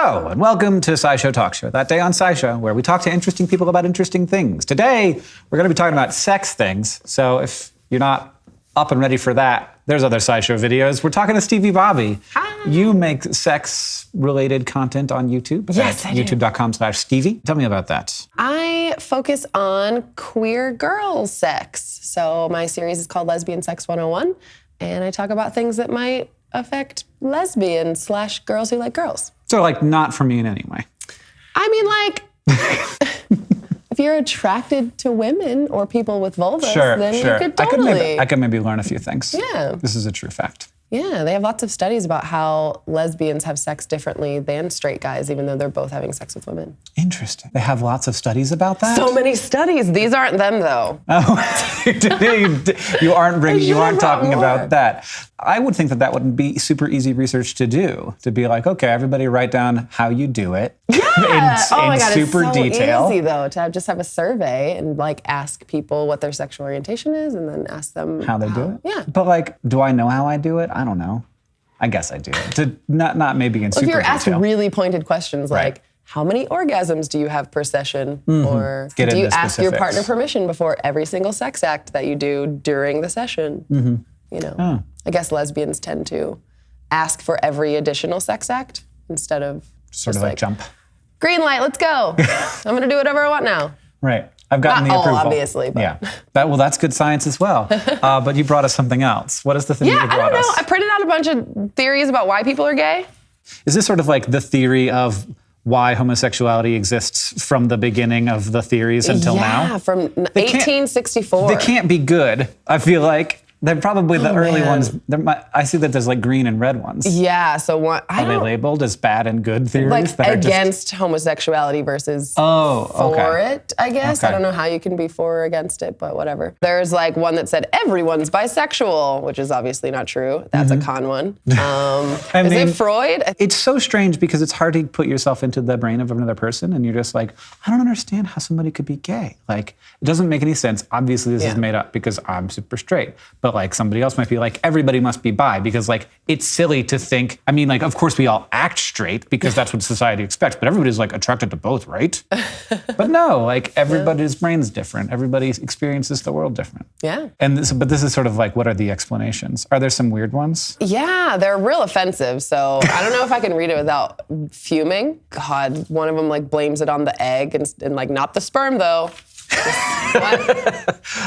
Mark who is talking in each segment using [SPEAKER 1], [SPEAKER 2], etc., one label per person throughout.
[SPEAKER 1] Hello, and welcome to SciShow Talk Show, that day on SciShow where we talk to interesting people about interesting things. Today, we're going to be talking about sex things, so if you're not up and ready for that, there's other SciShow videos. We're talking to Stevie Boebi.
[SPEAKER 2] Hi.
[SPEAKER 1] You make sex-related content on YouTube.
[SPEAKER 2] Yes, I do.
[SPEAKER 1] YouTube.com/Stevie. Tell me about that.
[SPEAKER 2] I focus on queer girl sex. So my series is called Lesbian Sex 101, and I talk about things that might affect lesbians / girls who like girls.
[SPEAKER 1] So, like, not for me in any way.
[SPEAKER 2] I mean, like, if you're attracted to women or people with vulvas, then you could totally.
[SPEAKER 1] I could maybe learn a few things.
[SPEAKER 2] Yeah.
[SPEAKER 1] This is a true fact.
[SPEAKER 2] Yeah, they have lots of studies about how lesbians have sex differently than straight guys, even though they're both having sex with women.
[SPEAKER 1] Interesting. They have lots of studies about that?
[SPEAKER 2] So many studies. These aren't them, though.
[SPEAKER 1] Oh, you aren't talking about that. I would think that wouldn't be super easy research to do. To be like, okay, everybody write down how you do it.
[SPEAKER 2] Yeah.
[SPEAKER 1] in super
[SPEAKER 2] it's so
[SPEAKER 1] detail.
[SPEAKER 2] Easy though to just have a survey and like ask people what their sexual orientation is, and then ask them
[SPEAKER 1] how they do it.
[SPEAKER 2] Yeah.
[SPEAKER 1] But like, do I know how I do it? I don't know. I guess I do. Not maybe in super
[SPEAKER 2] detail. If you're
[SPEAKER 1] detail.
[SPEAKER 2] asked really pointed questions like, how many orgasms do you have per session? Or
[SPEAKER 1] Get
[SPEAKER 2] do you
[SPEAKER 1] into
[SPEAKER 2] ask your
[SPEAKER 1] specifics.
[SPEAKER 2] partner permission before every single sex act that you do during the session? You know, I guess lesbians tend to ask for every additional sex act instead of
[SPEAKER 1] Sort
[SPEAKER 2] just
[SPEAKER 1] of like jump.
[SPEAKER 2] Green light, let's go. I'm gonna do whatever I want now.
[SPEAKER 1] Right. I've gotten
[SPEAKER 2] Not
[SPEAKER 1] the
[SPEAKER 2] all,
[SPEAKER 1] approval.
[SPEAKER 2] obviously, but.
[SPEAKER 1] Yeah. That's good science as well. But you brought us something else. What is the thing you brought us?
[SPEAKER 2] I don't know. I printed out a bunch of theories about why people are gay.
[SPEAKER 1] Is this sort of like the theory of why homosexuality exists from the beginning of the theories until now?
[SPEAKER 2] Yeah, from 1864.
[SPEAKER 1] They can't be good, I feel like. They're probably the early
[SPEAKER 2] man.
[SPEAKER 1] ones. I see that there's like green and red ones.
[SPEAKER 2] Yeah, so what?
[SPEAKER 1] Are they labeled as bad and good theories?
[SPEAKER 2] Like
[SPEAKER 1] that are
[SPEAKER 2] against homosexuality versus
[SPEAKER 1] for
[SPEAKER 2] it, I guess.
[SPEAKER 1] Okay.
[SPEAKER 2] I don't know how you can be for or against it, but whatever. There's like one that said everyone's bisexual, which is obviously not true. That's a con one. Is it Freud?
[SPEAKER 1] It's so strange because it's hard to put yourself into the brain of another person, and you're just like, I don't understand how somebody could be gay. Like, it doesn't make any sense. Obviously, this is made up because I'm super straight. But like somebody else might be like, everybody must be bi because like it's silly to think. I mean, like, of course we all act straight because that's what society expects, but everybody's like attracted to both, right? But no, like everybody's brain's different. Everybody experiences the world different.
[SPEAKER 2] Yeah.
[SPEAKER 1] But this is sort of like, what are the explanations? Are there some weird ones?
[SPEAKER 2] Yeah, they're real offensive. So I don't know if I can read it without fuming. God, one of them like blames it on the egg and like not the sperm though.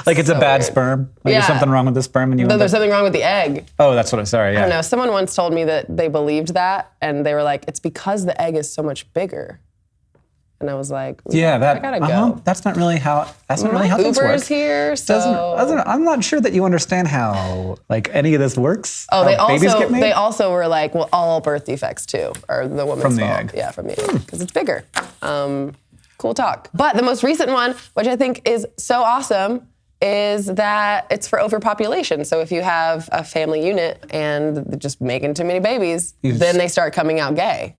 [SPEAKER 1] Like it's
[SPEAKER 2] so
[SPEAKER 1] a bad
[SPEAKER 2] weird.
[SPEAKER 1] sperm? Like there's something wrong with the sperm and you
[SPEAKER 2] There's something wrong with the egg.
[SPEAKER 1] Oh, that's what I'm sorry, yeah.
[SPEAKER 2] I don't know. Someone once told me that they believed that and they were like, it's because the egg is so much bigger. And I was like,
[SPEAKER 1] yeah,
[SPEAKER 2] I gotta go.
[SPEAKER 1] That's not really how things work.
[SPEAKER 2] Uber's here, so
[SPEAKER 1] I'm not sure that you understand how like any of this works.
[SPEAKER 2] Oh,
[SPEAKER 1] how babies get made.
[SPEAKER 2] they also were like, well, all birth defects too are the woman's
[SPEAKER 1] From the
[SPEAKER 2] fault.
[SPEAKER 1] egg.
[SPEAKER 2] Yeah, from the egg, because it's bigger. Cool talk. But the most recent one, which I think is so awesome, is that it's for overpopulation. So if you have a family unit and they're just making too many babies, then they start coming out gay.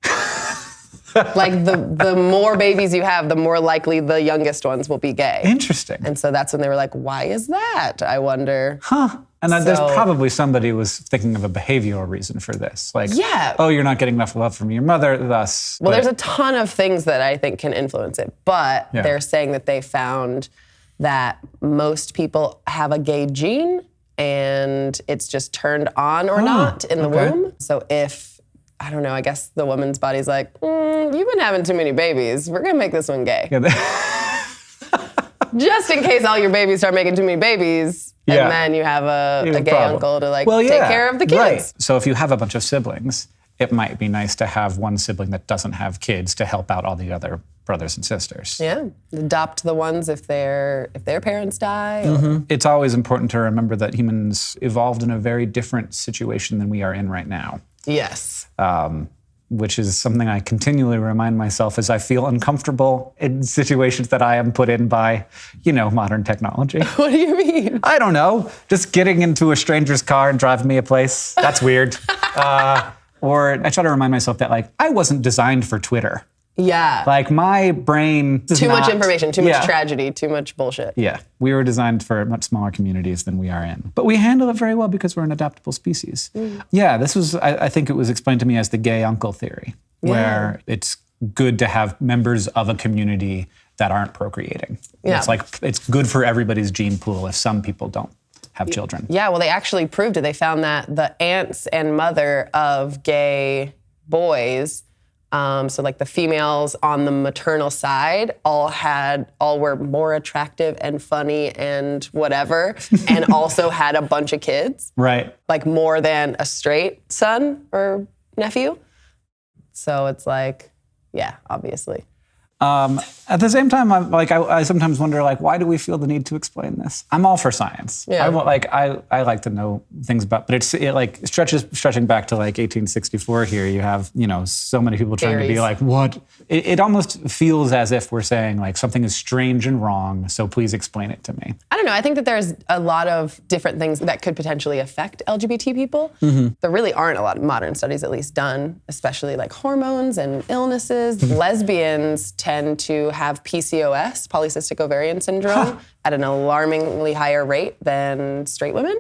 [SPEAKER 2] Like the more babies you have, the more likely the youngest ones will be gay.
[SPEAKER 1] Interesting.
[SPEAKER 2] And so that's when they were like, why is that? I wonder.
[SPEAKER 1] Huh. And there's probably somebody who was thinking of a behavioral reason for this. Like, oh, you're not getting enough love from your mother, thus.
[SPEAKER 2] Well, there's a ton of things that I think can influence it. But they're saying that they found that most people have a gay gene and it's just turned on or not in the womb. So if, I don't know, I guess the woman's body's like, you've been having too many babies. We're going to make this one gay. Just in case all your babies start making too many babies, and then you have a gay uncle to like take care of the kids.
[SPEAKER 1] Right. So if you have a bunch of siblings, it might be nice to have one sibling that doesn't have kids to help out all the other brothers and sisters.
[SPEAKER 2] Yeah, adopt the ones if their parents die.
[SPEAKER 1] It's always important to remember that humans evolved in a very different situation than we are in right now.
[SPEAKER 2] Yes.
[SPEAKER 1] Which is something I continually remind myself as I feel uncomfortable in situations that I am put in by, modern technology.
[SPEAKER 2] What do you mean?
[SPEAKER 1] I don't know. Just getting into a stranger's car and driving me a place. That's weird. Or I try to remind myself that, like, I wasn't designed for Twitter.
[SPEAKER 2] Yeah.
[SPEAKER 1] Like, my brain is
[SPEAKER 2] Too
[SPEAKER 1] not,
[SPEAKER 2] much information, too much tragedy, too much bullshit.
[SPEAKER 1] Yeah. We were designed for much smaller communities than we are in. But we handle it very well because we're an adaptable species. Yeah, this was, I think it was explained to me as the gay uncle theory. where it's good to have members of a community that aren't procreating.
[SPEAKER 2] Yeah.
[SPEAKER 1] It's like, it's good for everybody's gene pool if some people don't have children.
[SPEAKER 2] Yeah, well, they actually proved it. They found that the aunts and mother of gay boys, so like the females on the maternal side, all were more attractive and funny and whatever, and also had a bunch of kids.
[SPEAKER 1] Right.
[SPEAKER 2] Like more than a straight son or nephew. So it's like, yeah, obviously.
[SPEAKER 1] At the same time, I sometimes wonder, like, why do we feel the need to explain this? I'm all for science.
[SPEAKER 2] Yeah.
[SPEAKER 1] I like to know things about, but stretching back to like 1864 here. You have, so many people trying to be like, what? It almost feels as if we're saying like something is strange and wrong, so please explain it to me.
[SPEAKER 2] I don't know. I think that there's a lot of different things that could potentially affect LGBT people. There really aren't a lot of modern studies, at least done, especially like hormones and illnesses. Lesbians tend to have PCOS, polycystic ovarian syndrome, at an alarmingly higher rate than straight women.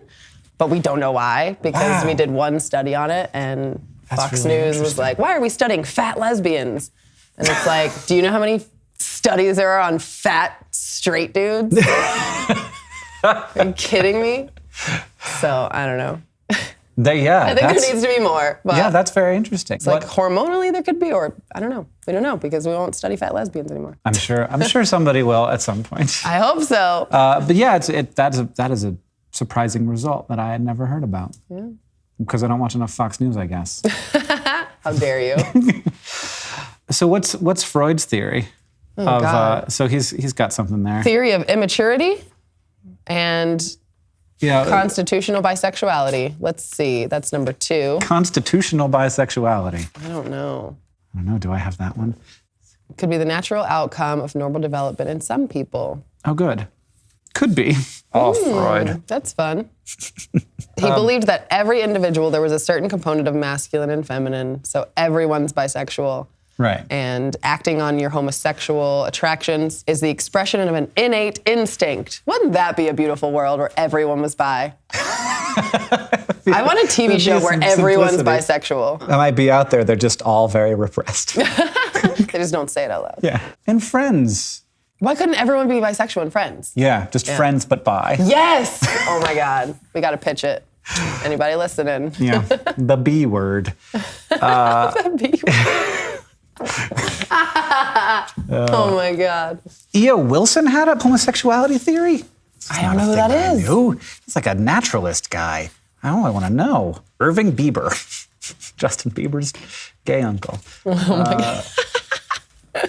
[SPEAKER 2] But we don't know why, because we did one study on it, and Fox News was like, why are we studying fat lesbians? And it's like, do you know how many studies there are on fat straight dudes? Are you kidding me? So, I don't know. I think there needs to be more. But
[SPEAKER 1] yeah, that's very interesting.
[SPEAKER 2] It's like hormonally there could be, or I don't know. We don't know because we won't study fat lesbians anymore.
[SPEAKER 1] I'm sure somebody will at some point.
[SPEAKER 2] I hope so.
[SPEAKER 1] But yeah, that is a surprising result that I had never heard about. Yeah. Because I don't watch enough Fox News, I guess.
[SPEAKER 2] How dare you?
[SPEAKER 1] So what's Freud's theory?
[SPEAKER 2] God.
[SPEAKER 1] So he's got something there.
[SPEAKER 2] Theory of immaturity and constitutional bisexuality. Let's see. That's number 2.
[SPEAKER 1] Constitutional bisexuality.
[SPEAKER 2] I don't know.
[SPEAKER 1] Do I have that one?
[SPEAKER 2] Could be the natural outcome of normal development in some people.
[SPEAKER 1] Oh, good. Could be. Freud.
[SPEAKER 2] That's fun. He believed that every individual, there was a certain component of masculine and feminine, so everyone's bisexual.
[SPEAKER 1] Right.
[SPEAKER 2] And acting on your homosexual attractions is the expression of an innate instinct. Wouldn't that be a beautiful world where everyone was bi? I want a TV show where everyone's bisexual.
[SPEAKER 1] I might be out there, they're just all very repressed.
[SPEAKER 2] They just don't say it out loud.
[SPEAKER 1] Yeah. And Friends.
[SPEAKER 2] Why couldn't everyone be bisexual in Friends?
[SPEAKER 1] Yeah, just friends but bi.
[SPEAKER 2] Yes! Oh my God. We got to pitch it. Anybody listening?
[SPEAKER 1] Yeah. The B word.
[SPEAKER 2] The B word. Oh my God.
[SPEAKER 1] E.O. Wilson had a homosexuality theory?
[SPEAKER 2] I don't know who that is.
[SPEAKER 1] He's like a naturalist guy. I want to know. Irving Bieber. Justin Bieber's gay uncle.
[SPEAKER 2] Oh my God.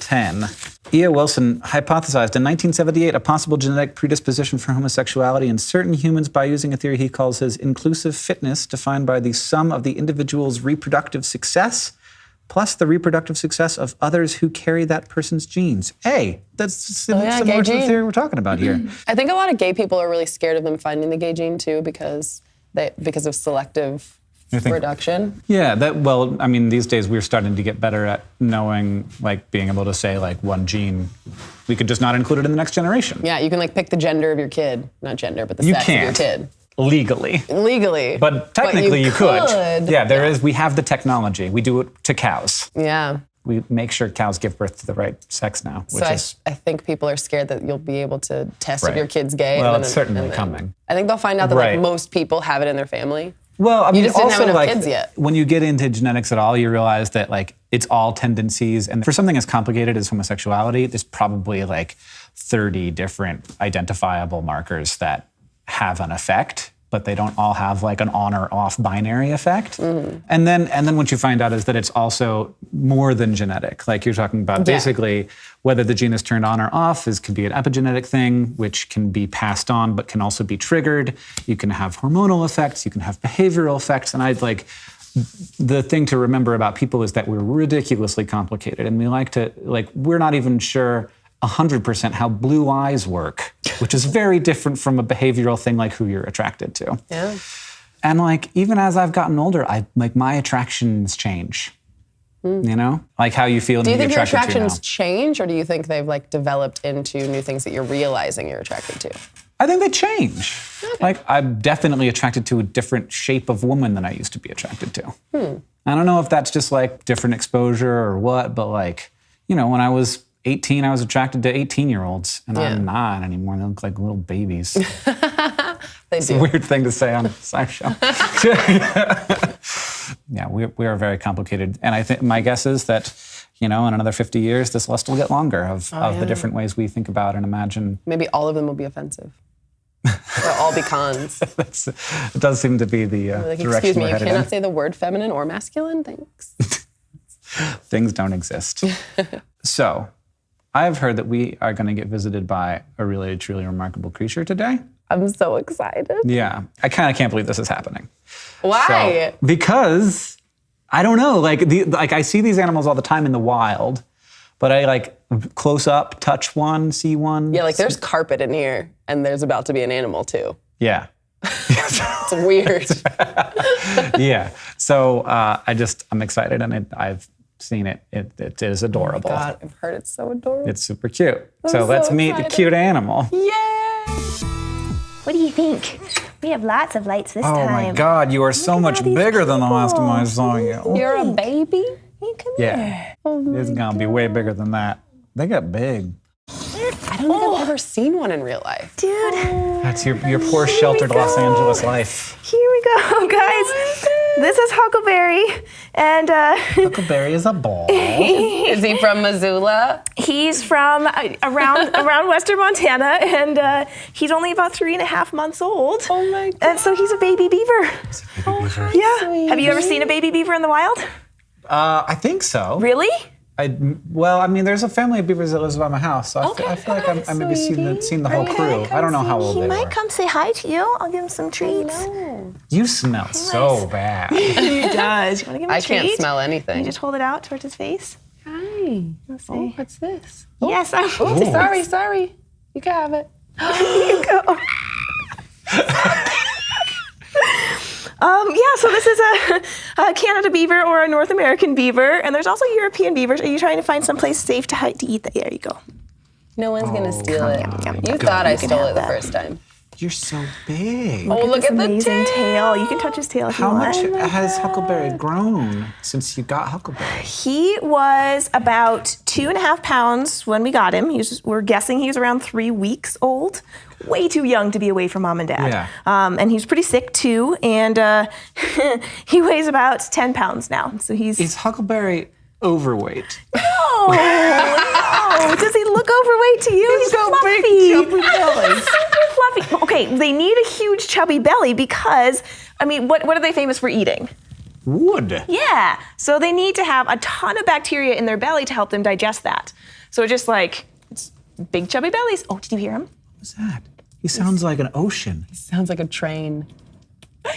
[SPEAKER 1] 10. E.O. Wilson hypothesized in 1978 a possible genetic predisposition for homosexuality in certain humans by using a theory he calls his inclusive fitness, defined by the sum of the individual's reproductive success plus the reproductive success of others who carry that person's genes. Hey, that's similar to the theory we're talking about here.
[SPEAKER 2] I think a lot of gay people are really scared of them finding the gay gene too because of selective reduction.
[SPEAKER 1] Yeah, these days we're starting to get better at knowing, like being able to say like one gene, we could just not include it in the next generation.
[SPEAKER 2] Yeah, you can like pick the gender of your kid. Not gender, but the sex of your kid.
[SPEAKER 1] Legally. But technically you could. Yeah, we have the technology. We do it to cows.
[SPEAKER 2] Yeah.
[SPEAKER 1] We make sure cows give birth to the right sex now.
[SPEAKER 2] I think people are scared that you'll be able to test if your kid's gay.
[SPEAKER 1] Well, it's certainly coming.
[SPEAKER 2] I think they'll find out that like most people have it in their family.
[SPEAKER 1] Well, I mean,
[SPEAKER 2] you just didn't
[SPEAKER 1] also
[SPEAKER 2] have enough kids yet.
[SPEAKER 1] When you get into genetics at all, you realize that like it's all tendencies. And for something as complicated as homosexuality, there's probably like 30 different identifiable markers that have an effect, but they don't all have like an on or off binary effect. Mm-hmm. And then what you find out is that it's also more than genetic. Like you're talking about basically whether the gene is turned on or off could be an epigenetic thing, which can be passed on, but can also be triggered. You can have hormonal effects, you can have behavioral effects. And the thing to remember about people is that we're ridiculously complicated, and we're not even sure 100% how blue eyes work, which is very different from a behavioral thing like who you're attracted to.
[SPEAKER 2] Yeah.
[SPEAKER 1] And like, even as I've gotten older, my attractions change. You know? Like how you feel and
[SPEAKER 2] do you
[SPEAKER 1] who
[SPEAKER 2] think
[SPEAKER 1] you're
[SPEAKER 2] your
[SPEAKER 1] attracted to now.
[SPEAKER 2] attractions change, or do you think they've like developed into new things that you're realizing you're attracted to?
[SPEAKER 1] I think they change. Okay. Like I'm definitely attracted to a different shape of woman than I used to be attracted to. I don't know if that's just like different exposure or what, but like, you know, when I was 18, I was attracted to 18-year-olds, and I'm not anymore. They look like little babies. It's a weird thing to say on SciShow. Yeah, we are very complicated. And I think my guess is that, you know, in another 50 years, this list will get longer of the different ways we think about and imagine.
[SPEAKER 2] Maybe all of them will be offensive. They'll all be cons.
[SPEAKER 1] It does seem to be the direction
[SPEAKER 2] excuse me,
[SPEAKER 1] we're
[SPEAKER 2] you
[SPEAKER 1] headed
[SPEAKER 2] cannot
[SPEAKER 1] in.
[SPEAKER 2] say the word feminine or masculine? Thanks.
[SPEAKER 1] Things don't exist. So, I've heard that we are going to get visited by a really, truly remarkable creature today.
[SPEAKER 2] I'm so excited.
[SPEAKER 1] Yeah. I kind of can't believe this is happening.
[SPEAKER 2] Why?
[SPEAKER 1] So, because, I don't know, like I see these animals all the time in the wild, but I like close up, touch one, see one.
[SPEAKER 2] Yeah, like there's carpet in here, and there's about to be an animal too.
[SPEAKER 1] Yeah.
[SPEAKER 2] It's weird.
[SPEAKER 1] Yeah. So I'm excited, and I've seen it. It is adorable.
[SPEAKER 2] Oh my God, I've heard it's so adorable.
[SPEAKER 1] It's super cute. So
[SPEAKER 2] so
[SPEAKER 1] let's meet the
[SPEAKER 2] excited.
[SPEAKER 1] cute animal.
[SPEAKER 2] Yay!
[SPEAKER 3] What do you think? We have lots of lights this
[SPEAKER 1] Oh
[SPEAKER 3] time.
[SPEAKER 1] my God, you are so
[SPEAKER 3] at
[SPEAKER 1] much
[SPEAKER 3] all these
[SPEAKER 1] bigger than the last time I
[SPEAKER 3] people.
[SPEAKER 1] saw you.
[SPEAKER 2] You're a baby?
[SPEAKER 3] Hey, come
[SPEAKER 1] Yeah.
[SPEAKER 3] here.
[SPEAKER 1] It's gonna be way bigger than that. They got big.
[SPEAKER 2] I don't think I've ever seen one in real life.
[SPEAKER 3] Dude,
[SPEAKER 1] That's your poor sheltered Los Angeles life.
[SPEAKER 3] here we go, guys. This is Huckleberry, and
[SPEAKER 1] Huckleberry is a ball.
[SPEAKER 2] Is he from Missoula?
[SPEAKER 3] he's from around western Montana, and he's only about 3.5 months old.
[SPEAKER 2] Oh my God.
[SPEAKER 3] And so he's a baby beaver. Yeah.
[SPEAKER 2] sweet.
[SPEAKER 3] Have you ever seen a baby beaver in the wild?
[SPEAKER 1] I think so.
[SPEAKER 3] Really?
[SPEAKER 1] Well, I mean, there's a family of beavers that lives by my house, so I feel like I maybe
[SPEAKER 2] sweetie.
[SPEAKER 1] seen the whole crew. I don't know how old
[SPEAKER 3] He
[SPEAKER 1] they
[SPEAKER 3] might
[SPEAKER 1] were.
[SPEAKER 3] come say hi to you. I'll give him some treats.
[SPEAKER 1] You smell so bad.
[SPEAKER 3] He does. You want to give him a
[SPEAKER 2] I
[SPEAKER 3] treat?
[SPEAKER 2] can't smell
[SPEAKER 3] You
[SPEAKER 2] anything.
[SPEAKER 3] just hold it out towards his face.
[SPEAKER 2] Hi.
[SPEAKER 3] Let's see.
[SPEAKER 2] Oh, what's this?
[SPEAKER 3] Yes, I
[SPEAKER 2] Oh, sorry. You can have it.
[SPEAKER 3] you go. Yeah, so this is a Canada beaver or a North American beaver, and there's also European beavers. Are you trying to find someplace safe to hide to eat? There you go.
[SPEAKER 2] No one's gonna steal it.
[SPEAKER 3] yum,
[SPEAKER 2] You
[SPEAKER 3] yum.
[SPEAKER 2] thought I
[SPEAKER 3] You can
[SPEAKER 2] stole
[SPEAKER 3] have
[SPEAKER 2] it the
[SPEAKER 3] that.
[SPEAKER 2] first time.
[SPEAKER 1] You're so big.
[SPEAKER 2] Oh, look
[SPEAKER 3] This
[SPEAKER 2] at the
[SPEAKER 3] amazing
[SPEAKER 2] tail.
[SPEAKER 3] You can touch his tail if you
[SPEAKER 1] How
[SPEAKER 3] want.
[SPEAKER 1] much has Huckleberry grown since you got Huckleberry?
[SPEAKER 3] He was about 2.5 pounds when we got him. We're guessing he was around 3 weeks old. Way too young to be away from mom and dad.
[SPEAKER 1] Yeah.
[SPEAKER 3] And he's pretty sick too. And he weighs about 10 pounds now. So
[SPEAKER 1] Is Huckleberry overweight?
[SPEAKER 3] no. Does he look overweight to you? He's
[SPEAKER 1] so
[SPEAKER 3] fluffy.
[SPEAKER 1] big, chubby belly.
[SPEAKER 3] Super fluffy. Okay, they need a huge chubby belly because, I mean, what are they famous for eating?
[SPEAKER 1] Wood.
[SPEAKER 3] Yeah. So they need to have a ton of bacteria in their belly to help them digest that. So just like it's big chubby bellies. Oh, did you hear him?
[SPEAKER 1] What's that? He sounds like an ocean.
[SPEAKER 2] Sounds like a train.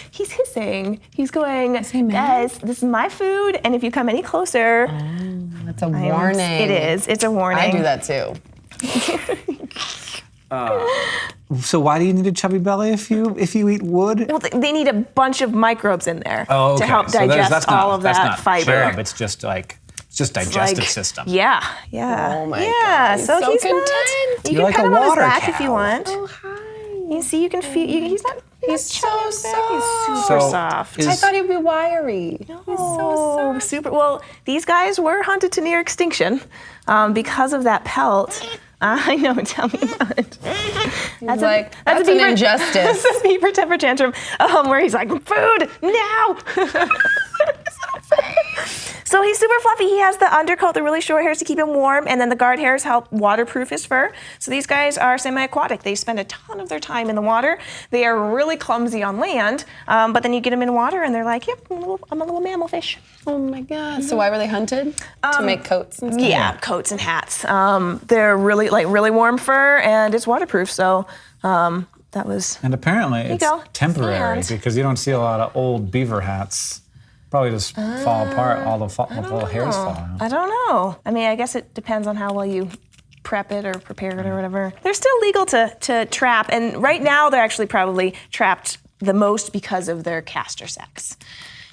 [SPEAKER 3] He's hissing. He's going,
[SPEAKER 2] he mad?
[SPEAKER 3] guys, this is my food, and if you come any closer,
[SPEAKER 2] That's a warning.
[SPEAKER 3] It is. It's a warning.
[SPEAKER 2] I do that too.
[SPEAKER 1] So why do you need a chubby belly if you eat wood?
[SPEAKER 3] Well, they need a bunch of microbes in there
[SPEAKER 1] Oh, okay.
[SPEAKER 3] to help
[SPEAKER 1] So
[SPEAKER 3] digest all of
[SPEAKER 1] that's
[SPEAKER 3] that
[SPEAKER 1] not
[SPEAKER 3] fiber.
[SPEAKER 1] chub, it's just digestive
[SPEAKER 3] Like-
[SPEAKER 1] system.
[SPEAKER 3] Yeah.
[SPEAKER 2] Oh my
[SPEAKER 3] yeah.
[SPEAKER 2] God, he's
[SPEAKER 3] So
[SPEAKER 2] so
[SPEAKER 3] he's
[SPEAKER 2] content.
[SPEAKER 3] not. You
[SPEAKER 1] You're
[SPEAKER 3] can
[SPEAKER 1] like
[SPEAKER 3] pet
[SPEAKER 1] a
[SPEAKER 3] him on his
[SPEAKER 1] water
[SPEAKER 3] back
[SPEAKER 1] cow.
[SPEAKER 3] if you want.
[SPEAKER 2] Oh, hi.
[SPEAKER 3] You see, you can feel. He's not.
[SPEAKER 2] He's so soft.
[SPEAKER 3] He's super
[SPEAKER 1] So
[SPEAKER 3] soft.
[SPEAKER 1] is-
[SPEAKER 2] I thought he'd be wiry. He's so
[SPEAKER 3] Oh,
[SPEAKER 2] soft.
[SPEAKER 3] super. Well, these guys were hunted to near extinction because of that pelt. I know. Tell me about it.
[SPEAKER 2] That's an
[SPEAKER 3] beaver-
[SPEAKER 2] injustice.
[SPEAKER 3] That's a beaver temper tantrum where he's like, food now. So he's super fluffy. He has the undercoat, the really short hairs to keep him warm, and then the guard hairs help waterproof his fur. So these guys are semi-aquatic. They spend a ton of their time in the water. They are really clumsy on land, but then you get them in water, and they're like, yep, I'm a little mammal fish.
[SPEAKER 2] Oh my God. So why were they hunted? To make coats and stuff?
[SPEAKER 3] Yeah, coats and hats. They're really warm fur, and it's waterproof. So that was.
[SPEAKER 1] And apparently it's
[SPEAKER 3] go.
[SPEAKER 1] temporary
[SPEAKER 3] Stand.
[SPEAKER 1] because you don't see a lot of old beaver hats. Probably just fall apart, all the hairs fall out.
[SPEAKER 3] I don't know. I mean, I guess it depends on how well you prep it or prepare it or whatever. They're still legal to trap, and right now they're actually probably trapped the most because of their castor sacs.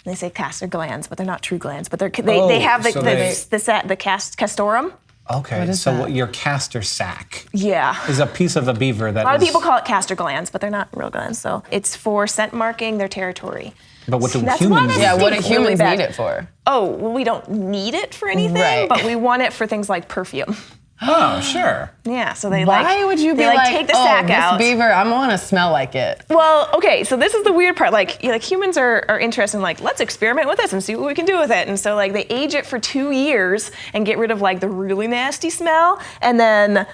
[SPEAKER 3] And they say castor glands, but they're not true glands. But they have
[SPEAKER 1] so
[SPEAKER 3] the castororum.
[SPEAKER 1] Okay, so what your castor sac
[SPEAKER 3] Yeah.
[SPEAKER 1] is a piece of a beaver that
[SPEAKER 3] A lot of people call it castor glands, but they're not real glands. So it's for scent marking their territory.
[SPEAKER 1] But what do
[SPEAKER 3] That's
[SPEAKER 1] humans
[SPEAKER 3] why
[SPEAKER 1] use?
[SPEAKER 2] Yeah, what do
[SPEAKER 3] Really
[SPEAKER 2] humans
[SPEAKER 3] bad.
[SPEAKER 2] need it for?
[SPEAKER 3] Oh, well, we don't need it for anything,
[SPEAKER 2] Right.
[SPEAKER 3] but we want it for things like perfume.
[SPEAKER 1] Oh, sure.
[SPEAKER 3] Yeah, so they
[SPEAKER 2] Why would you be
[SPEAKER 3] they
[SPEAKER 2] like,
[SPEAKER 3] take the
[SPEAKER 2] oh,
[SPEAKER 3] sac
[SPEAKER 2] this
[SPEAKER 3] out.
[SPEAKER 2] beaver, I want to smell like it?
[SPEAKER 3] Well, okay, so this is the weird part. Like humans are interested in let's experiment with this and see what we can do with it. And so they age it for 2 years and get rid of the really nasty smell, and then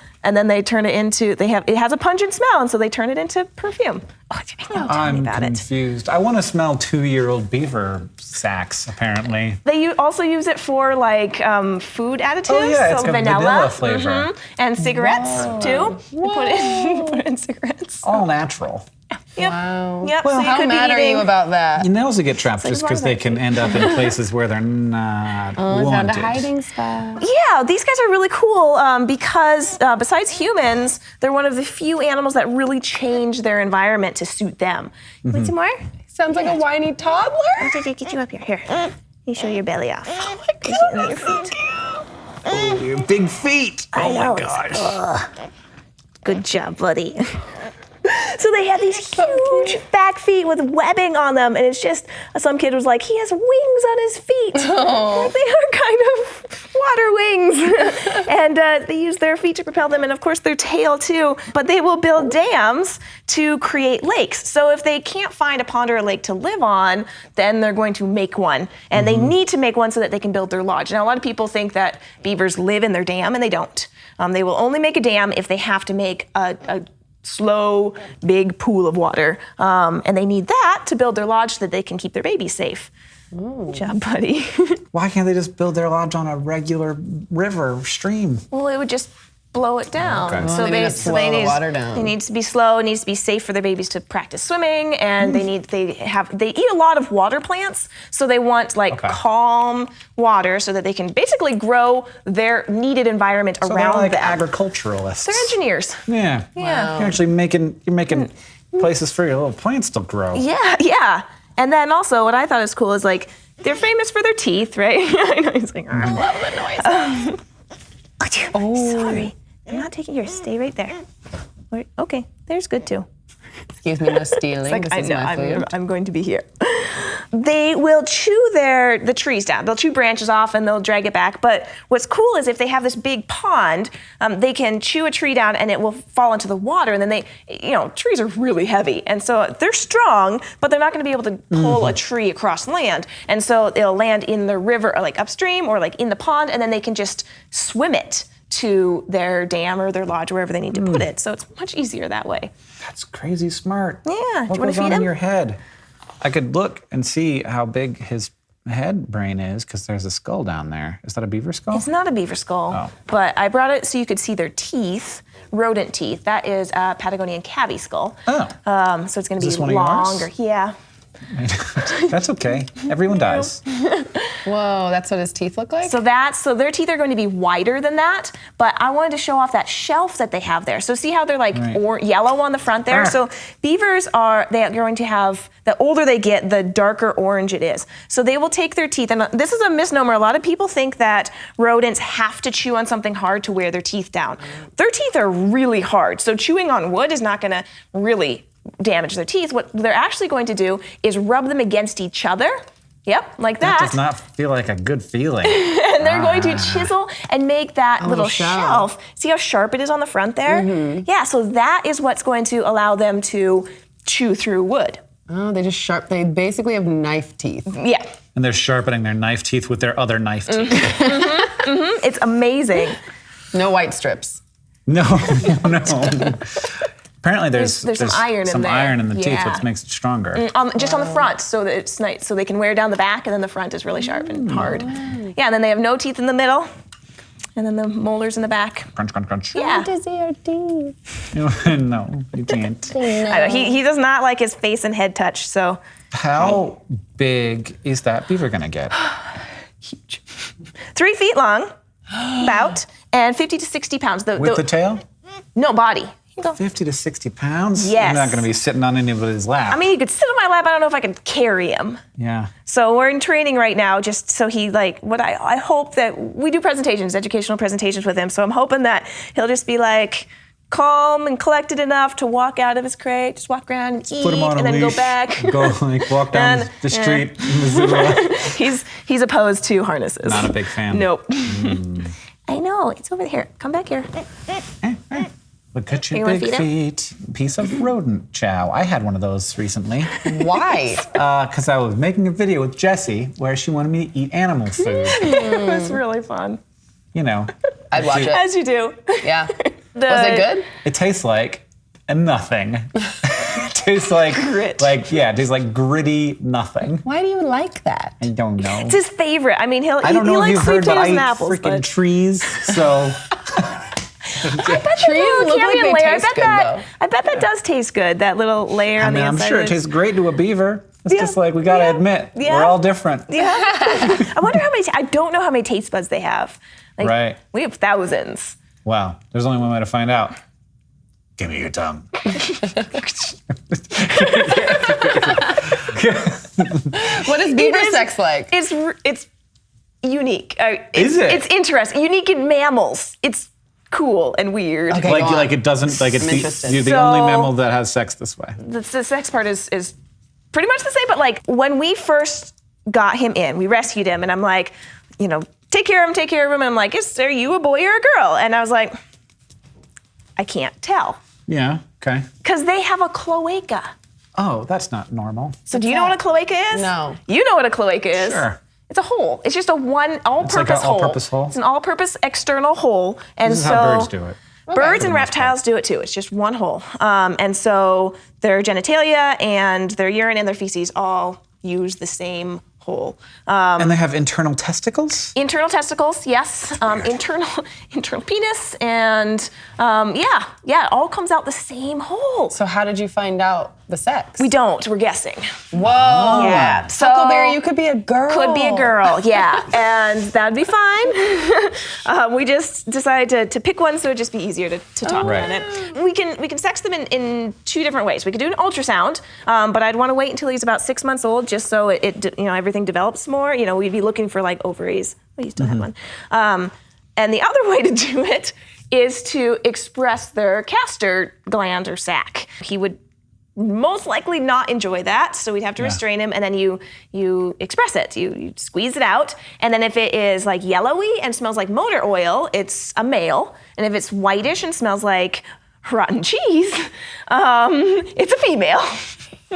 [SPEAKER 3] they turn it into it has a pungent smell, and so they turn it into perfume. Oh, tell me
[SPEAKER 1] I'm
[SPEAKER 3] about it.
[SPEAKER 1] confused. I want to smell 2-year-old beaver sacs, apparently.
[SPEAKER 3] They also use it for food additives.
[SPEAKER 1] Oh, yeah, it's
[SPEAKER 3] so
[SPEAKER 1] got vanilla flavor.
[SPEAKER 3] and cigarettes too. You put it in cigarettes.
[SPEAKER 1] All natural.
[SPEAKER 3] Yep.
[SPEAKER 2] Wow.
[SPEAKER 3] Yep.
[SPEAKER 2] Well,
[SPEAKER 3] so you
[SPEAKER 2] how
[SPEAKER 3] could be
[SPEAKER 2] mad are you
[SPEAKER 3] eating-
[SPEAKER 2] about that?
[SPEAKER 1] And they also get trapped just because they
[SPEAKER 3] that.
[SPEAKER 1] can end up in places where they're not
[SPEAKER 2] Found
[SPEAKER 1] wanted.
[SPEAKER 2] a hiding spot.
[SPEAKER 3] Yeah, these guys are really cool because besides humans, they're one of the few animals that really change their environment to suit them. You want some more?
[SPEAKER 2] Sounds like a whiny toddler.
[SPEAKER 3] Get you up here. Here. You show your belly off.
[SPEAKER 2] Oh my God,
[SPEAKER 3] Your feet.
[SPEAKER 1] Oh, your big feet.
[SPEAKER 3] I know.
[SPEAKER 1] Gosh.
[SPEAKER 3] Good job, buddy. So they have these huge back feet with webbing on them, and it's just some kid was like, he has wings on his feet. Like they are kind of water wings, and they use their feet to propel them, and of course their tail too. But they will build dams to create lakes. So if they can't find a pond or a lake to live on, then they're going to make one, and they need to make one so that they can build their lodge. Now a lot of people think that beavers live in their dam, and they don't. They will only make a dam if they have to make a slow, big pool of water. And they need that to build their lodge so that they can keep their babies safe. Good job, buddy.
[SPEAKER 1] Why can't they just build their lodge on a regular river, stream?
[SPEAKER 3] Well, it would just blow it down.
[SPEAKER 1] Okay.
[SPEAKER 2] Well, they need to slow the water down.
[SPEAKER 3] It needs to be slow. It needs to be safe for their babies to practice swimming, and they eat a lot of water plants, so they want calm water so that they can basically grow their needed environment
[SPEAKER 1] So
[SPEAKER 3] around
[SPEAKER 1] they're like
[SPEAKER 3] them.
[SPEAKER 1] agriculturalists.
[SPEAKER 3] They're engineers.
[SPEAKER 1] Yeah.
[SPEAKER 3] Yeah.
[SPEAKER 1] You're actually making places for your little plants to grow.
[SPEAKER 3] Yeah. And then also, what I thought was cool is they're famous for their teeth, right? I know he's like, I love the noise. Sorry, I'm not taking yours. Stay right there. Okay, there's good too.
[SPEAKER 2] Excuse me, no stealing. This is my food.
[SPEAKER 3] I'm going to be here. They will chew the trees down. They'll chew branches off and they'll drag it back. But what's cool is if they have this big pond, they can chew a tree down and it will fall into the water. And then trees are really heavy. And so they're strong, but they're not going to be able to pull a tree across land. And so it'll land in the river or upstream or in the pond, and then they can just swim it to their dam or their lodge, wherever they need to put it. So it's much easier that way.
[SPEAKER 1] That's crazy smart.
[SPEAKER 3] Yeah. Do you
[SPEAKER 1] What
[SPEAKER 3] wanna
[SPEAKER 1] goes on
[SPEAKER 3] feed
[SPEAKER 1] in
[SPEAKER 3] him?
[SPEAKER 1] your head? I could look and see how big his head brain is because there's a skull down there. Is that a beaver skull?
[SPEAKER 3] It's not a beaver skull, but I brought it so you could see their teeth, rodent teeth. That is a Patagonian cavy skull.
[SPEAKER 1] Oh.
[SPEAKER 3] So it's going to
[SPEAKER 1] Is this
[SPEAKER 3] be
[SPEAKER 1] one of yours?
[SPEAKER 3] longer. Yeah.
[SPEAKER 1] That's okay. Everyone dies.
[SPEAKER 2] Whoa, that's what his teeth look like?
[SPEAKER 3] So their teeth are going to be wider than that, but I wanted to show off that shelf that they have there. So see how they're
[SPEAKER 1] Right.
[SPEAKER 3] yellow on the front there? So beavers are going to have, the older they get, the darker orange it is. So they will take their teeth, and this is a misnomer. A lot of people think that rodents have to chew on something hard to wear their teeth down. Their teeth are really hard, so chewing on wood is not going to really damage their teeth. What they're actually going to do is rub them against each other. Yep, like
[SPEAKER 1] That
[SPEAKER 3] that.
[SPEAKER 1] does not feel like a good feeling.
[SPEAKER 3] And they're going to chisel and make that little
[SPEAKER 2] little
[SPEAKER 3] shelf. See how sharp it is on the front there? Yeah, so that is what's going to allow them to chew through wood.
[SPEAKER 2] Oh, they basically have knife teeth.
[SPEAKER 3] Yeah,
[SPEAKER 1] And they're sharpening their knife teeth with their other knife teeth.
[SPEAKER 3] it's amazing.
[SPEAKER 2] No white strips.
[SPEAKER 1] No. Apparently there's
[SPEAKER 3] some iron in there.
[SPEAKER 1] iron in the teeth,
[SPEAKER 3] Yeah.
[SPEAKER 1] which makes it stronger.
[SPEAKER 3] Just on the front, so that it's nice, so they can wear down the back, and then the front is really sharp and hard. Yeah, and then they have no teeth in the middle, and then the molars in the back.
[SPEAKER 1] Crunch, crunch, crunch.
[SPEAKER 3] Yeah.
[SPEAKER 1] No, you can't.
[SPEAKER 3] I know, he does not like his face and head touched, so
[SPEAKER 1] How big is that beaver gonna get?
[SPEAKER 3] huge. 3 feet long, about, and 50 to 60 pounds.
[SPEAKER 1] With the tail?
[SPEAKER 3] No, body. go.
[SPEAKER 1] 50 to 60 pounds?
[SPEAKER 3] Yes.
[SPEAKER 1] I'm not going to be sitting on anybody's lap.
[SPEAKER 3] I mean, he could sit on my lap. I don't know if I could carry him.
[SPEAKER 1] Yeah.
[SPEAKER 3] So we're in training right now, just so he I hope that we do presentations, educational presentations with him. So I'm hoping that he'll just be like calm and collected enough to walk out of his crate, just walk around and eat,
[SPEAKER 1] Put him on
[SPEAKER 3] and
[SPEAKER 1] a
[SPEAKER 3] then
[SPEAKER 1] leash,
[SPEAKER 3] go back.
[SPEAKER 1] Go walk down
[SPEAKER 3] And-
[SPEAKER 1] the street in Missoula.
[SPEAKER 3] He's opposed to harnesses.
[SPEAKER 1] Not a big fan.
[SPEAKER 3] Nope. I know. It's over here. Come back here.
[SPEAKER 1] Look at
[SPEAKER 3] You
[SPEAKER 1] your
[SPEAKER 3] wanna
[SPEAKER 1] big
[SPEAKER 3] feed
[SPEAKER 1] feet. Piece of rodent chow. I had one of those recently.
[SPEAKER 2] Why?
[SPEAKER 1] Because I was making a video with Jessi where she wanted me to eat animal food.
[SPEAKER 3] It was really fun.
[SPEAKER 1] You know,
[SPEAKER 2] I'd watch it.
[SPEAKER 3] As you do.
[SPEAKER 2] Yeah. Was it good?
[SPEAKER 1] it tastes like nothing. It tastes like
[SPEAKER 3] Grit.
[SPEAKER 1] it tastes like gritty nothing.
[SPEAKER 2] Why do you like that?
[SPEAKER 1] I don't know.
[SPEAKER 3] It's his favorite. I mean,
[SPEAKER 1] I don't know if
[SPEAKER 3] likes
[SPEAKER 1] you've
[SPEAKER 3] sweet
[SPEAKER 1] heard, but
[SPEAKER 3] potatoes
[SPEAKER 1] I eat
[SPEAKER 3] and apples.
[SPEAKER 1] freaking
[SPEAKER 3] But
[SPEAKER 1] trees, so
[SPEAKER 2] Trees look like they taste good, though.
[SPEAKER 3] I bet that does taste good. That little layer
[SPEAKER 1] I
[SPEAKER 3] on
[SPEAKER 1] mean,
[SPEAKER 3] the
[SPEAKER 1] I'm
[SPEAKER 3] inside.
[SPEAKER 1] sure it tastes great to a beaver. It's
[SPEAKER 3] Yeah.
[SPEAKER 1] just like we gotta admit,
[SPEAKER 3] Yeah.
[SPEAKER 1] we're all different.
[SPEAKER 3] Yeah. I wonder how many. I don't know how many taste buds they have. Like,
[SPEAKER 1] Right.
[SPEAKER 3] We have thousands.
[SPEAKER 1] Wow, there's only one way to find out. Give me your tongue.
[SPEAKER 2] What is beaver sex like?
[SPEAKER 3] It's unique.
[SPEAKER 1] Is it?
[SPEAKER 3] It's interesting. Unique in mammals. It's cool and weird.
[SPEAKER 2] Okay. Go on.
[SPEAKER 1] Like it doesn't like it's
[SPEAKER 2] I'm
[SPEAKER 1] the,
[SPEAKER 2] interested.
[SPEAKER 1] you're the
[SPEAKER 3] So-
[SPEAKER 1] only mammal that has sex this way.
[SPEAKER 3] The sex part is pretty much the same, but like when we first got him in, we rescued him, and I'm like, take care of him. And I'm like, are you a boy or a girl? And I was like, I can't tell.
[SPEAKER 1] Yeah. Okay.
[SPEAKER 3] Because they have a cloaca.
[SPEAKER 1] Oh, that's not normal.
[SPEAKER 3] So do you know what a cloaca is?
[SPEAKER 2] No.
[SPEAKER 3] You know what a cloaca is?
[SPEAKER 1] Sure.
[SPEAKER 3] It's a hole. It's just a all-purpose
[SPEAKER 1] like an
[SPEAKER 3] hole.
[SPEAKER 1] all-purpose hole?
[SPEAKER 3] It's an all-purpose external hole. And
[SPEAKER 1] This is
[SPEAKER 3] so
[SPEAKER 1] how birds do it.
[SPEAKER 3] Birds
[SPEAKER 1] For
[SPEAKER 3] and
[SPEAKER 1] the most
[SPEAKER 3] reptiles do it too. It's just one hole. And so their genitalia and their urine and their feces all use the same hole.
[SPEAKER 1] And they have internal testicles?
[SPEAKER 3] Internal testicles, yes. Internal penis, and it all comes out the same hole.
[SPEAKER 2] So how did you find out the sex?
[SPEAKER 3] We don't. We're guessing.
[SPEAKER 2] Whoa.
[SPEAKER 3] Yeah. So
[SPEAKER 2] Huckleberry, you could be a girl.
[SPEAKER 3] Could be a girl, yeah, and that'd be fine. We just decided to pick one so it'd just be easier to talk
[SPEAKER 1] Right.
[SPEAKER 3] about it. We can sex them in two different ways. We could do an ultrasound, but I'd want to wait until he's about 6 months old, just so everything develops more. We'd be looking for like ovaries. We used to have one. And the other way to do it is to express their castor gland or sac. He would most likely not enjoy that, so we'd have to restrain him, and then you express it. You squeeze it out, and then if it is like yellowy and smells like motor oil, it's a male, and if it's whitish and smells like rotten cheese, it's a female.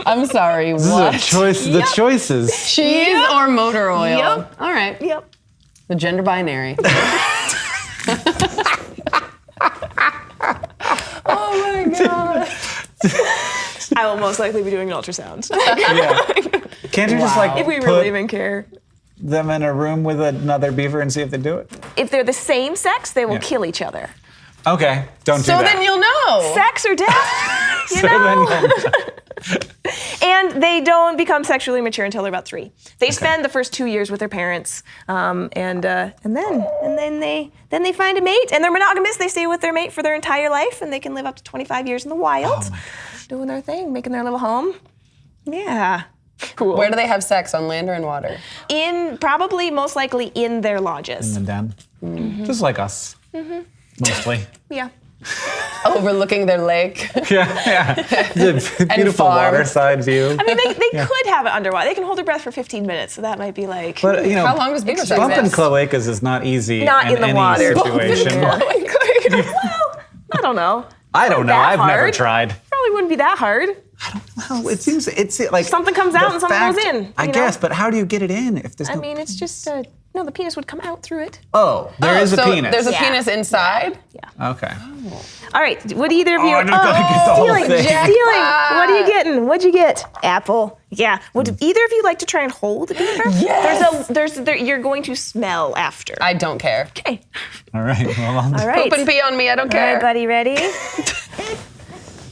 [SPEAKER 2] I'm sorry,
[SPEAKER 1] This
[SPEAKER 2] what?
[SPEAKER 1] is a choice. The choices.
[SPEAKER 2] Cheese or motor oil?
[SPEAKER 3] Yep.
[SPEAKER 2] All right.
[SPEAKER 3] Yep.
[SPEAKER 2] The gender binary. Oh my God.
[SPEAKER 3] I will most likely be doing an ultrasound.
[SPEAKER 1] Yeah. Can't you just like
[SPEAKER 3] If we
[SPEAKER 1] put
[SPEAKER 3] really even care.
[SPEAKER 1] them in a room with another beaver and see if they do it?
[SPEAKER 3] If they're the same sex, they will
[SPEAKER 1] Yeah.
[SPEAKER 3] kill each other.
[SPEAKER 1] Okay, don't do
[SPEAKER 2] So
[SPEAKER 1] that.
[SPEAKER 2] then you'll know.
[SPEAKER 3] Sex or death, you
[SPEAKER 1] So
[SPEAKER 3] know?
[SPEAKER 1] then you'll-
[SPEAKER 3] And they don't become sexually mature until they're about 3. They spend the first 2 years with their parents, and then they find a mate, and they're monogamous. They stay with their mate for their entire life, and they can live up to 25 years in the wild, doing their thing, making their little home. Yeah, cool.
[SPEAKER 2] Where do they have sex, on land or in water?
[SPEAKER 3] Probably most likely in their lodges.
[SPEAKER 1] And then, just like us, mostly.
[SPEAKER 3] Yeah.
[SPEAKER 2] Overlooking their lake.
[SPEAKER 1] Yeah. The beautiful
[SPEAKER 2] farm.
[SPEAKER 1] waterside view.
[SPEAKER 3] I mean, they could have it underwater. They can hold their breath for 15 minutes, so that might be like.
[SPEAKER 1] But
[SPEAKER 2] How long does beaver sex
[SPEAKER 1] bumping
[SPEAKER 2] last?
[SPEAKER 1] cloacas is not easy
[SPEAKER 3] Not in the
[SPEAKER 1] any
[SPEAKER 3] water.
[SPEAKER 1] situation.
[SPEAKER 3] Well, I don't know.
[SPEAKER 1] I don't know.
[SPEAKER 3] That
[SPEAKER 1] I've never
[SPEAKER 3] hard.
[SPEAKER 1] tried.
[SPEAKER 3] Probably wouldn't be that hard.
[SPEAKER 1] Well, it seems it's like
[SPEAKER 3] Something comes out
[SPEAKER 1] the
[SPEAKER 3] and something goes in,
[SPEAKER 1] I
[SPEAKER 3] you know?
[SPEAKER 1] guess, but how do you get it in if there's
[SPEAKER 3] I
[SPEAKER 1] no?
[SPEAKER 3] mean, it's just no. The penis would come out through it.
[SPEAKER 1] Oh, there is a
[SPEAKER 2] so
[SPEAKER 1] penis.
[SPEAKER 2] There's a
[SPEAKER 3] Yeah.
[SPEAKER 2] penis inside?
[SPEAKER 3] Yeah.
[SPEAKER 1] Okay.
[SPEAKER 3] All right. Would either of you?
[SPEAKER 1] I just gotta get the whole
[SPEAKER 3] stealing.
[SPEAKER 1] thing.
[SPEAKER 3] Stealing. What are you getting? What'd you get? Apple. Yeah. Would either of you like to try and hold a beaver?
[SPEAKER 2] Yes.
[SPEAKER 3] You're going to smell after.
[SPEAKER 2] I don't care.
[SPEAKER 3] Okay.
[SPEAKER 1] All right. Well, I'll
[SPEAKER 3] All right.
[SPEAKER 2] Poop and pee on me, I don't
[SPEAKER 3] All right,
[SPEAKER 2] care.
[SPEAKER 3] buddy. Ready?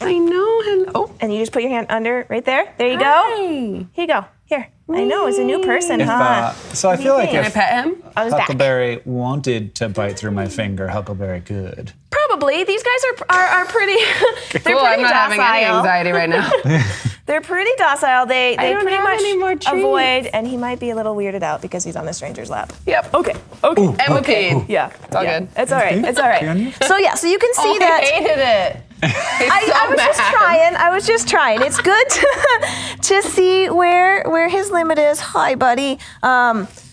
[SPEAKER 2] I know him. Oh.
[SPEAKER 3] And you just put your hand under right there. There you go. Here you go. Here. I know. It's a new person,
[SPEAKER 1] If,
[SPEAKER 3] huh?
[SPEAKER 1] so I feel like
[SPEAKER 2] Can I
[SPEAKER 1] if
[SPEAKER 2] pet him?
[SPEAKER 3] On his back.
[SPEAKER 1] Huckleberry wanted to bite through my finger, Huckleberry could.
[SPEAKER 3] Probably. Probably. These guys are pretty. They're
[SPEAKER 2] Cool,
[SPEAKER 3] pretty
[SPEAKER 2] I'm not having any
[SPEAKER 3] docile.
[SPEAKER 2] anxiety right now.
[SPEAKER 3] They're pretty docile. They
[SPEAKER 2] don't
[SPEAKER 3] pretty
[SPEAKER 2] have any more
[SPEAKER 3] much
[SPEAKER 2] treats.
[SPEAKER 3] avoid, and he might be a little weirded out because he's on the stranger's lap.
[SPEAKER 2] Yep.
[SPEAKER 3] Okay.
[SPEAKER 2] And we peed.
[SPEAKER 3] Yeah.
[SPEAKER 2] It's all good.
[SPEAKER 3] It's all right. It's all right. So you can see
[SPEAKER 2] Oh,
[SPEAKER 3] that.
[SPEAKER 2] I hated it.
[SPEAKER 3] I was just trying. I was just trying. It's good to see where his limit is. Hi, buddy.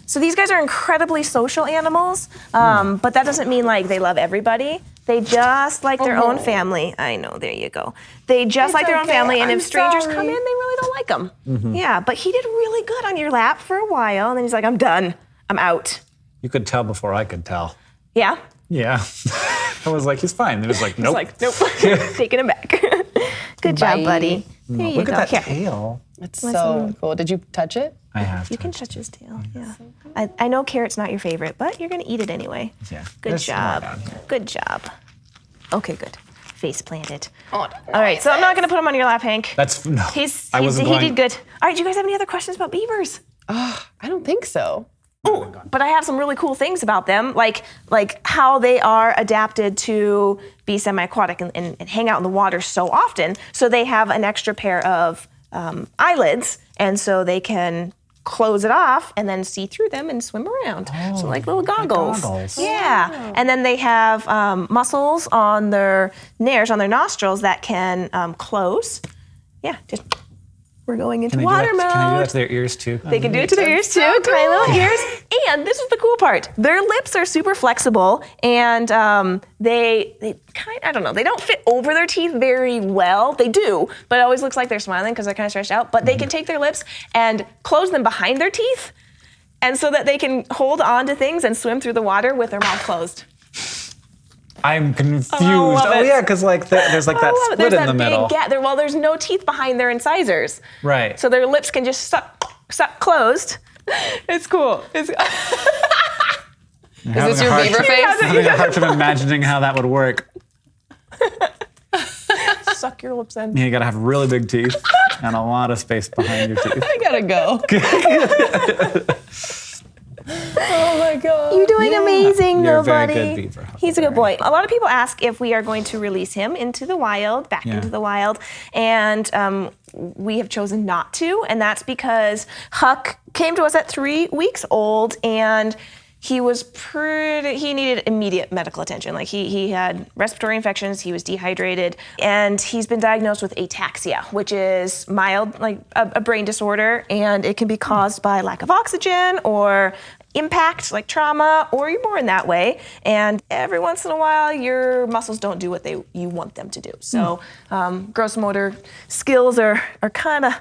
[SPEAKER 3] So these guys are incredibly social animals, but that doesn't mean like they love everybody. They just like their own family. I know, there you go. They just like their own family, and if strangers come in, they really don't like them. Yeah, but he did really good on your lap for a while, and then he's like, I'm done. I'm out.
[SPEAKER 1] You could tell before I could tell.
[SPEAKER 3] Yeah?
[SPEAKER 1] Yeah. I was like, he's fine. He was like, nope.
[SPEAKER 3] He's like, nope. Taking him back. Good job, buddy. There you
[SPEAKER 1] Look
[SPEAKER 3] go.
[SPEAKER 1] at that
[SPEAKER 3] Here.
[SPEAKER 1] tail.
[SPEAKER 2] It's so cool. Did you touch it?
[SPEAKER 1] I have
[SPEAKER 3] You
[SPEAKER 1] to.
[SPEAKER 3] can touch his tail. Yeah. I know carrot's not your favorite, but you're gonna eat it anyway.
[SPEAKER 1] Yeah.
[SPEAKER 3] Good
[SPEAKER 1] There's some more
[SPEAKER 3] job.
[SPEAKER 1] down here.
[SPEAKER 3] Good job. Okay, good. Face planted.
[SPEAKER 2] Oh,
[SPEAKER 3] All right, so I'm not gonna put him on your lap, Hank.
[SPEAKER 1] No.
[SPEAKER 3] He
[SPEAKER 1] going.
[SPEAKER 3] did good. All right, do you guys have any other questions about beavers?
[SPEAKER 2] I don't think so.
[SPEAKER 3] Oh, but I have some really cool things about them, like how they are adapted to be semi-aquatic and hang out in the water so often. So they have an extra pair of eyelids, and so they can close it off and then see through them and swim around. So like little goggles. Yeah. And then they have muscles on their nares, on their nostrils that can close. Yeah, just we're going into water mode.
[SPEAKER 1] Can I do that to their ears too?
[SPEAKER 3] They can do it to their ears too, tiny little ears. And this is the cool part. Their lips are super flexible, and they I don't know, they don't fit over their teeth very well. They do, but it always looks like they're smiling because they're kind of stretched out. But they can take their lips and close them behind their teeth, and so that they can hold on to things and swim through the water with their mouth closed.
[SPEAKER 1] I'm confused.
[SPEAKER 3] love it.
[SPEAKER 1] Yeah, because like there's like that split
[SPEAKER 3] There's
[SPEAKER 1] in
[SPEAKER 3] that
[SPEAKER 1] the
[SPEAKER 3] big
[SPEAKER 1] middle.
[SPEAKER 3] gap. Well, there's no teeth behind their incisors.
[SPEAKER 1] Right.
[SPEAKER 3] So their lips can just suck closed. It's cool.
[SPEAKER 2] Is this your beaver face?
[SPEAKER 1] I'm having a hard time imagining how that would work.
[SPEAKER 3] Suck your lips in.
[SPEAKER 1] You gotta have really big teeth and a lot of space behind your teeth.
[SPEAKER 2] I gotta go. Oh my God.
[SPEAKER 3] You're doing amazing,
[SPEAKER 1] You're a very
[SPEAKER 3] buddy.
[SPEAKER 1] good beaver,
[SPEAKER 3] He's a good boy. A lot of people ask if we are going to release him into the wild, back into the wild, and we have chosen not to, and that's because Huck came to us at 3 weeks old, and he needed immediate medical attention. Like he had respiratory infections, he was dehydrated, and he's been diagnosed with ataxia, which is mild, like a brain disorder, and it can be caused by lack of oxygen or impact, like trauma, or you're born that way. And every once in a while, your muscles don't do what you want them to do. So gross motor skills are kind of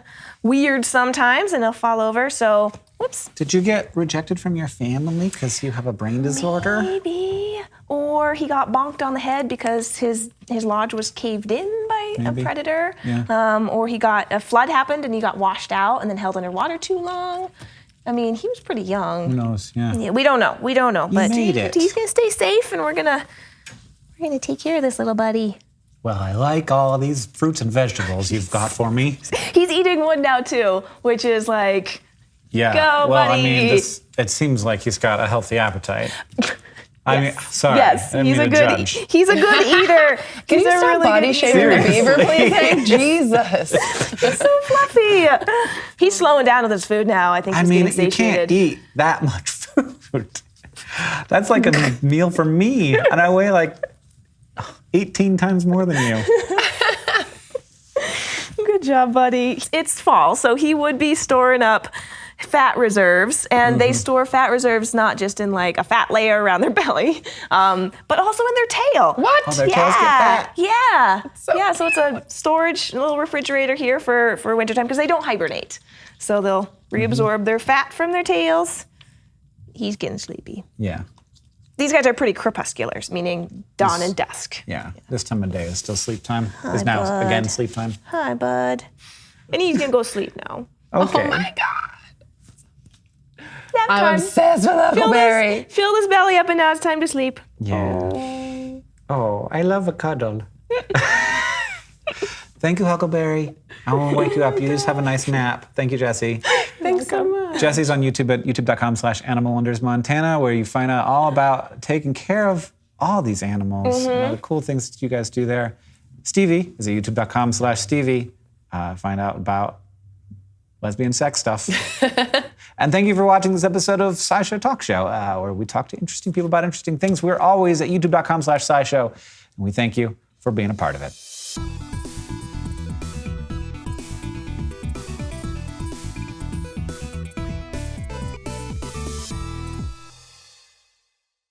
[SPEAKER 3] weird sometimes, and they'll fall over. So, whoops.
[SPEAKER 1] Did you get rejected from your family because you have a brain disorder?
[SPEAKER 3] Maybe. Or he got bonked on the head because his lodge was caved in by a predator.
[SPEAKER 1] Yeah.
[SPEAKER 3] Or a flood happened and he got washed out and then held underwater too long. I mean, he was pretty young.
[SPEAKER 1] Who knows? Yeah.
[SPEAKER 3] Yeah, we don't know. But
[SPEAKER 1] made it.
[SPEAKER 3] he's gonna stay safe, and we're gonna take care of this little buddy.
[SPEAKER 1] Well, I like all these fruits and vegetables you've got for me.
[SPEAKER 3] He's eating wood now too, which is like,
[SPEAKER 1] Yeah.
[SPEAKER 3] Go,
[SPEAKER 1] well,
[SPEAKER 3] buddy.
[SPEAKER 1] I mean, it seems like he's got a healthy appetite. I mean, sorry.
[SPEAKER 3] yes,
[SPEAKER 1] I didn't
[SPEAKER 3] he's
[SPEAKER 1] mean
[SPEAKER 3] a
[SPEAKER 1] to
[SPEAKER 3] good
[SPEAKER 1] judge.
[SPEAKER 3] he's a good eater.
[SPEAKER 2] Can you
[SPEAKER 3] He's a
[SPEAKER 2] stop
[SPEAKER 3] really
[SPEAKER 2] body
[SPEAKER 3] good
[SPEAKER 2] shaming
[SPEAKER 3] eater.
[SPEAKER 2] the beaver, please?
[SPEAKER 1] Seriously.
[SPEAKER 2] Hank? Jesus.
[SPEAKER 3] He's so fluffy. He's slowing down with his food now. I think
[SPEAKER 1] I
[SPEAKER 3] he's
[SPEAKER 1] mean,
[SPEAKER 3] getting
[SPEAKER 1] you
[SPEAKER 3] satiated.
[SPEAKER 1] can't eat that much food. That's like a meal for me, and I weigh like 18 times more than you.
[SPEAKER 3] Good job, buddy. It's fall, so he would be storing up fat reserves, and they store fat reserves not just in like a fat layer around their belly, but also in their tail.
[SPEAKER 2] What?
[SPEAKER 1] Oh, their tails get fat.
[SPEAKER 3] Yeah.
[SPEAKER 2] so
[SPEAKER 3] So it's a storage, a little refrigerator here for wintertime because they don't hibernate. So they'll reabsorb their fat from their tails. He's getting sleepy.
[SPEAKER 1] Yeah.
[SPEAKER 3] These guys are pretty crepusculars, meaning dawn and dusk.
[SPEAKER 1] Yeah. This time of day is still sleep time. Is now again sleep time.
[SPEAKER 3] Hi, bud. And he's gonna go sleep now.
[SPEAKER 1] Okay.
[SPEAKER 2] Oh my God.
[SPEAKER 3] Nap
[SPEAKER 2] I'm
[SPEAKER 3] time.
[SPEAKER 2] obsessed with Huckleberry.
[SPEAKER 3] Fill his belly up, and now it's time to sleep.
[SPEAKER 1] Yeah. Oh, I love a cuddle. Thank you, Huckleberry. I won't wake you up. You just have a nice nap. Thank you, Jessi.
[SPEAKER 2] Thanks so much.
[SPEAKER 1] Jessi's on YouTube at youtube.com/animalwondersmontana, where you find out all about taking care of all these animals and all the cool things that you guys do there. Stevie is at youtube.com/Stevie. Find out about lesbian sex stuff. And thank you for watching this episode of SciShow Talk Show, where we talk to interesting people about interesting things. We're always at youtube.com/SciShow, and we thank you for being a part of it.